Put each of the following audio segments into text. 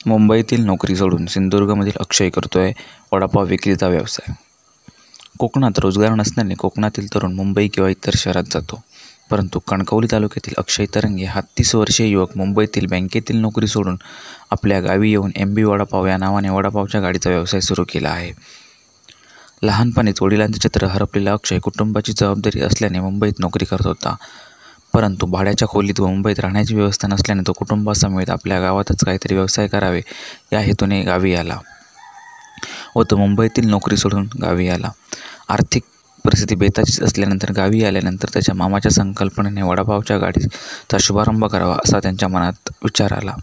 मुंबईतील नोकरी सोडून सिंधुदुर्गमधील अक्षय करतोय वडापाव विक्रीचा व्यवसाय। कोकणात रोजगार नसल्याने कोकणातील तरुण मुंबई किंवा इतर शहरात जातो, परंतु कणकवली तालुक्यातील अक्षय तरंगे हा 30 वर्षीय युवक मुंबईतील बँकेतील नोकरी सोडून आपल्या गावी येऊन MB वडापाव या नावाने वडापावच्या गाडीचा व्यवसाय सुरू केला आहे। लहानपणीच वडिलांचे चित्र हरपलेला अक्षय कुटुंबाची जबाबदारी असल्याने मुंबईत नोकरी करत होता, परंतु भाड्याच्या खोलीत व मुंबईत राहण्याची व्यवस्था नसल्याने तो कुटुंबासमेत आपल्या गावातच काहीतरी व्यवसाय करावे या हेतूने गावी आला व तो मुंबईतील नोकरी सोडून गावी आला। आर्थिक परिस्थिती बेताचीच असल्यानंतर गावी आल्यानंतर त्याच्या मामाच्या संकल्पनेने वडापावच्या गाडीचा शुभारंभ करावा असा त्यांच्या मनात विचार आला।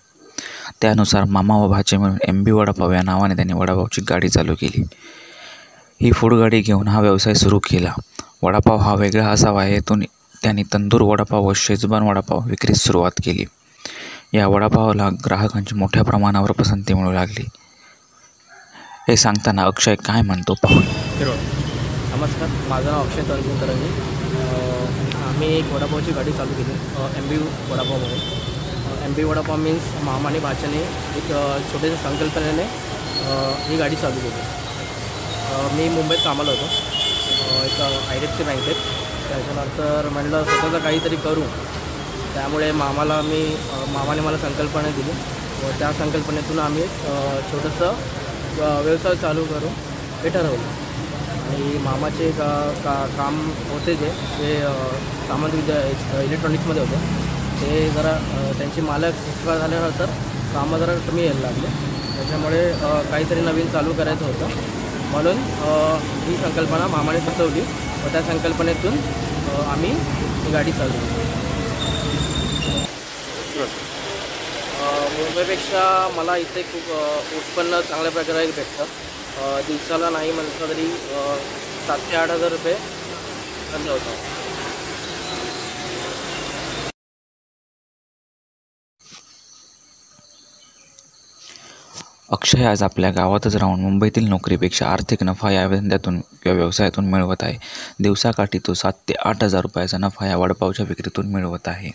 त्यानुसार मामा व भाचे मिळून MB वडापाव या नावाने त्यांनी वडापावची गाडी चालू केली। ही फूड गाडी घेऊन हा व्यवसाय सुरू केला। वडापाव हा वेगळा असावा हेतून त्यांनी तंदूर वडापाव व शेजवान वडापाव विक्रीस सुरुवात केली। या वडापावाला ग्राहकांची मोठ्या प्रमाणावर पसंती मिळू लागली। हे सांगताना अक्षय काय म्हणतो पाहूया। नमस्कार, माझं नाव अक्षय तरंगे। आम्ही एक वडापावची गाडी चालू केली MB वडापाव म्हणून। MB वडापाव मीन्स मामाने भाच्याने एक छोट्याशा संकल्पनेने ही गाडी चालू केली। मी मुंबईत कामाला होतो एक IDFC बँकेत। त्याच्यानंतर म्हणलं स्वतःचं काहीतरी करू, त्यामुळे मामाने मला संकल्पना दिली व त्या संकल्पनेतून आम्ही छोटंसं व्यवसाय चालू करू हे ठरवलं। आणि मामाचे काम होते जे सामान इलेक्ट्रॉनिक्समध्ये होते, ते जरा त्यांचे मालक एक्सपायर झाल्यानंतर कामं जरा कमी यायला लागले। त्याच्यामुळे काहीतरी नवीन चालू करायचं होतं, म्हणून ही संकल्पना मामाने सुचवली व त्या संकल्पनेतून आम्ही ही गाडी चालवली। मुंबईपेक्षा मला इथे खूप उत्पन्न चांगल्या प्रकारे भेटतं। दिवसाला नाही म्हटलं तरी 7,000 ते 8,000 रुपये खर्च होतो। अक्षय आज आपल्या गावातच राहून मुंबईतील नोकरीपेक्षा आर्थिक नफा या धंद्यातून किंवा व्यवसायातून मिळवत आहे। दिवसाकाठी तो 7,000 ते 8,000 रुपयाचा नफा या वडापावच्या विक्रीतून मिळवत आहे।